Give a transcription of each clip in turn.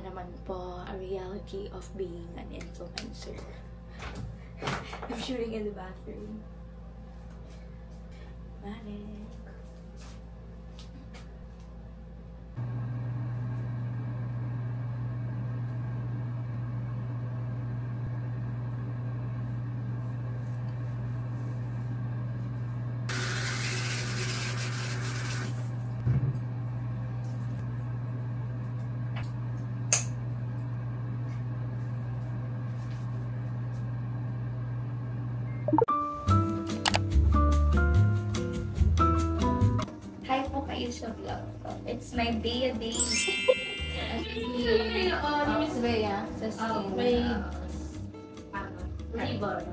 naman po, a reality of being an influencer. I'm shooting in the bathroom. Manic. Sa vlog. It's my day-a-day. Miss Bea, sa skin. May ribbon.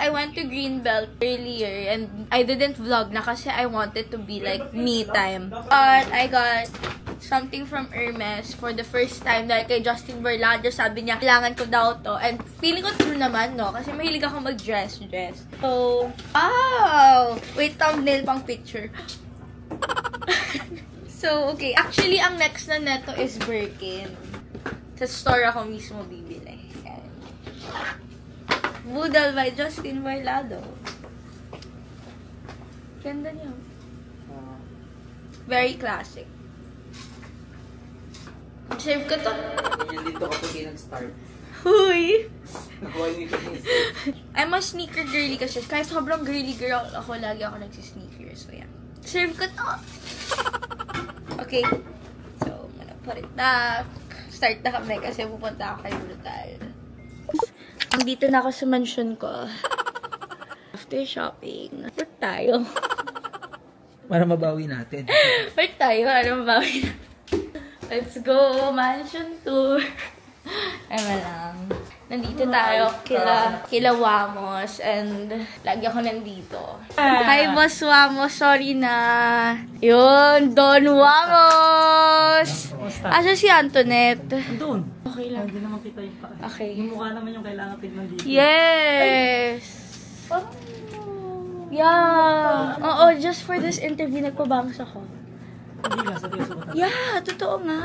I went to Greenbelt earlier and I didn't vlog na kasi I wanted to be like me time. But I got something from Hermes for the first time dahil kay Justin Verlander. Sabi niya, kailangan ko daw to. And feeling ko true naman, no? Kasi mahilig ako mag-dress. So, wow! Wait, thumbnail pang picture. So, okay. Actually, ang next na neto is Birkin. Sa store ako mismo bibili. Budal by Justin Verlado. Ganda niya. Very classic. Save ko to. Yan dito kapag nag-start. Huy! I'm a sneaker girly kasi. Kahit sobrang girly girl ako, lagi ako nagsisneakers. So, yan. Serve ko to. Okay. So, I'm gonna put it back. Start na kami kasi pupunta ako kay Brutal. Dito na ako sa mansion ko. After shopping. Work tayo. Para mabawi natin. Work tayo. Para mabawi natin. Let's go! Mansion tour! Ano lang. Nandito tayo kila Wamos. And lagi ako nandito. Hi, Boss Wamos. Sorry na. Yun, Don Wamos! Asa si Antoinette? Doon. Okay lang. Hindi naman kita yung paa. Okay. Yung mukha naman yung kailangan tignan dito. Yes! Yeah! Oo, just for this interview, nagpabangs ako. Hindi nga, seryoso ko talaga. Yeah, totoo nga.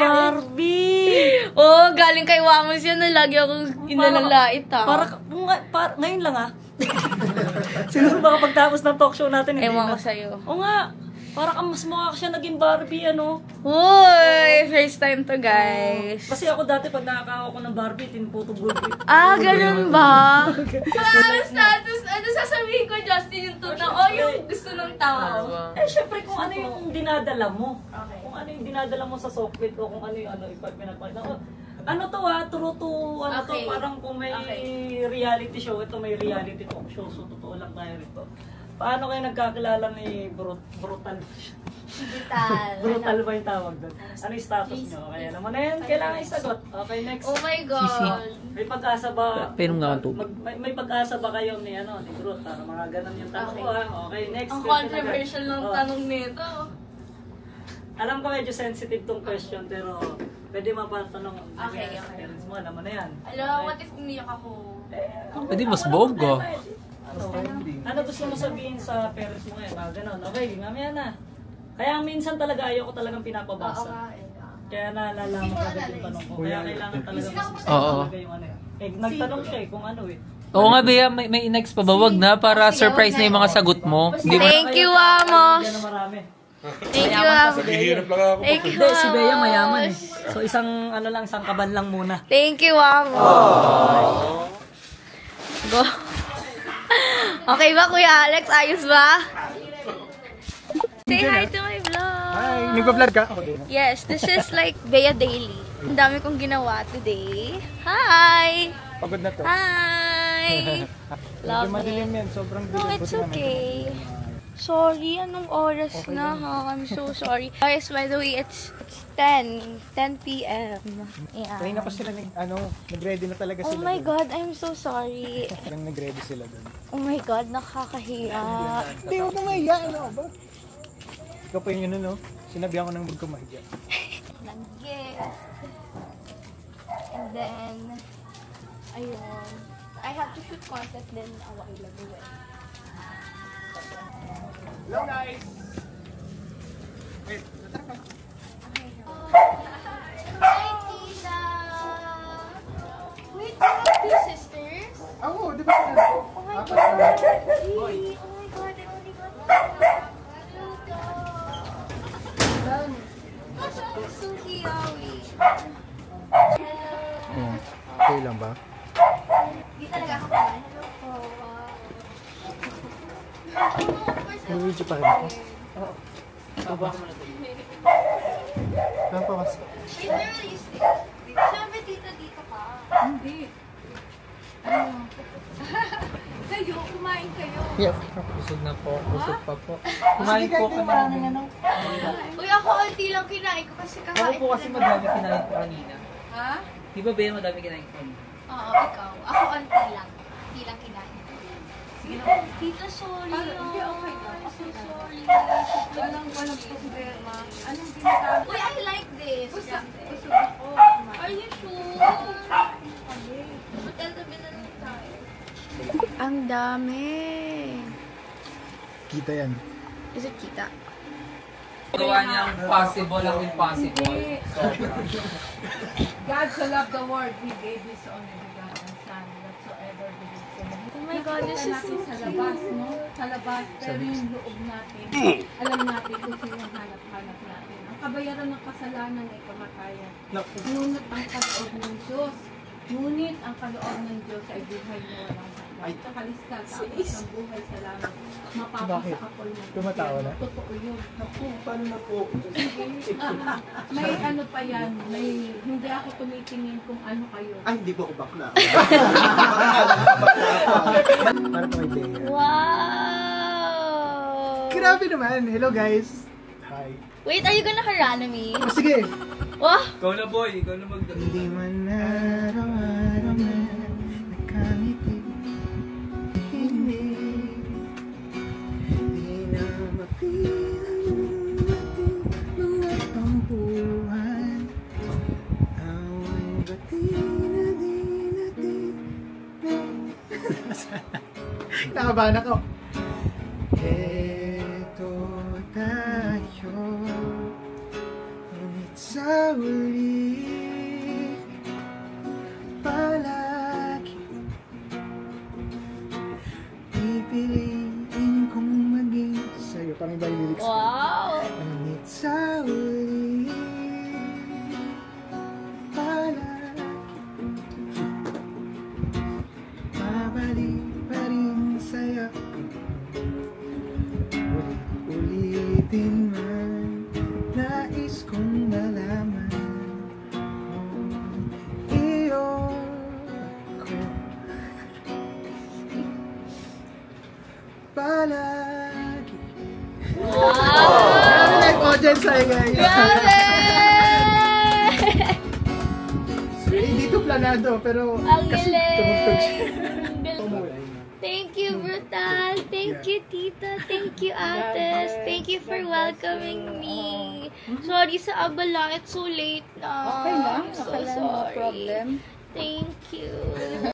Barbie! Oh, galing kay Wamos yan na lagi akong inalalait Ngayon lang ah. Siguro baka pagtapos ng talk show natin. Ewan ko sa'yo. Oo nga. Parang mas mukha siya naging Barbie, ano? Uy! First time to, guys. Kasi ako dati pag nakakawa ko ng Barbie, tinputugod. Ah, ganun ba? Ano status? Ano sasabihin ko, Justin, yung totoo o yung gusto ng tao? Eh, syempre kung ano yung dinadala mo. Okay. Kung ano yung dinadala mo sa software o kung ano yung pinapakita. Ano to true to, Okay. to, parang kung may reality show, ito may reality talk show, so totoo lang tayo rito. Paano kayo nagkakilala ni Brutal? Brutal ba yung tawag doon? Ano yung status nyo? Kaya naman na yan, kailangan isagot. Okay, next. Oh my God. May pag-asa ba? May pag-asa ba kayo ni Brut? Para mga ganun yung tanong ko ha. Okay, next. Ang controversial ng tanong nito. Alam ko medyo sensitive tong question, pero pwede mapatanong sa Okay. parents mo. Alam mo na yan. Alam, what if umiyak ako? Pwede mas bogo. Ano gusto mo sabihin sa parents mo ngayon? Ganon. Okay, mamaya na. Kaya minsan talaga ayoko talagang pinapabasa. Kaya naalala mo agad yung tanong ko. Kaya kailangan talaga mas gusto talaga yung ano eh. Nagtanong siya kung ano eh. Oo nga, Bea, may next pa ba? Wag na, para surprise na yung mga sagot mo. Hindi mo. Thank you, Amos. Yan na marami. Thank you, Amos. Naghihirap lang ako. Thank you, Hindi, si Bea Amos. mayaman eh. So isang isang kaban lang muna. Thank you, Amos. Go. Okay ba, Kuya Alex? Ayos ba? Say hi to my vlog. Hi, nagpa-vlog ka? Ako din. Yes, this is like Bea Daily. Ang dami kong ginawa today. Hi! Pagod na to. Hi! Love Madilim it. yan, sobrang No, dilim. it's okay. Sorry, anong oras na ha? I'm so sorry. Guys, by the way, it's 10 p.m. Kanina Yeah. pa sila nag-ready na talaga Oh sila. my dun. God, I'm so sorry. Parang nag-ready sila doon. Oh my God, nakakahiya. Hindi, huwag kang mahiya. Ano ba? Ikaw pa yun no? Sinabihan ko nang huwag kang mahiya. Nag-gift. And then, ayun. I have to shoot content din a while ago. Hello guys! Wait, Hi, Tita! Wait, you have two sisters? Oo, di ba sila? Oh my God! Oh my God, I only got one. Suki Yawi. Okay lang ba? Di talaga ako pa. Hello po. Luigi pa rin ako. Saan pa mas? Wait, where will you stay? Siyempre, tita, dito ka. Hindi. Ano? Kayo, kumain kayo. Yep. Busog na po. Busog pa po. Kumain po kami. Uy, ako ulti lang kinain ko kasi Ako kakain po kasi ko lang. madami kinain ko kanina. Ha? Di ba, Bea, madami kinain ko kanina? Oo, ikaw. Ako ulti lang. Hindi lang kinain. Tita, sorry. Hindi, okay lang. I'm so sorry. Walang problema. Anong ginagawa? Uy, I like this. Busog ako. Are you sure? Hotel na lang tayo. Ang dami. Kita yan. Is it kita? Gawa niya ang possible ang impossible. God so loved the world, He gave His only begotten Son, whatsoever believes in Him. Oh my God, this is Nakita so natin sa labas, no? Sa labas, pero yung loob natin, alam natin kung sino ang hanap-hanap natin. Ang kabayaran ng kasalanan ay kamatayan. Ngunit ang kaloob ng Diyos, ay buhay na walang hanggan. Sa kalistal, tapos ang buhay sa langit. Mapapasa Bakit? ako ng Tumatawa na? Totoo yun. Naku, paano na po? May ano pa yan, hindi ako tumitingin kung ano kayo. Ay, hindi po ako bakla. Para po kay Bea. Wow! Grabe naman. Hello guys. Hi. Wait, are you gonna karana me? Oh, sige. Wah! Ikaw na, boy. Ikaw na Hindi man nararamdaman nakangiti. Hindi. Di na mapilang ating mga tampuhan. Away bati na di natin. Nakabahan ako. Eto tayo. Ngunit sa uli palagi pipiliin kong maging sa'yo. Parang iba yung lyrics ko. Wow! Ngunit sa uli palagi mabalik pa rin sa'yo. Ulit-ulitin man nais kong malaman iyo ko palagi. Grabe na yung audience ay guys. Grabe! Hindi ito planado pero Ang kasi tumugtog siya. galing! Thank you, Brutal. Thank you, Tita. Thank you, Ates. Thank you for welcoming me. Sorry sa abala. It's so late na. Okay lang. I'm so Okay lang, no sorry. problem. Thank you.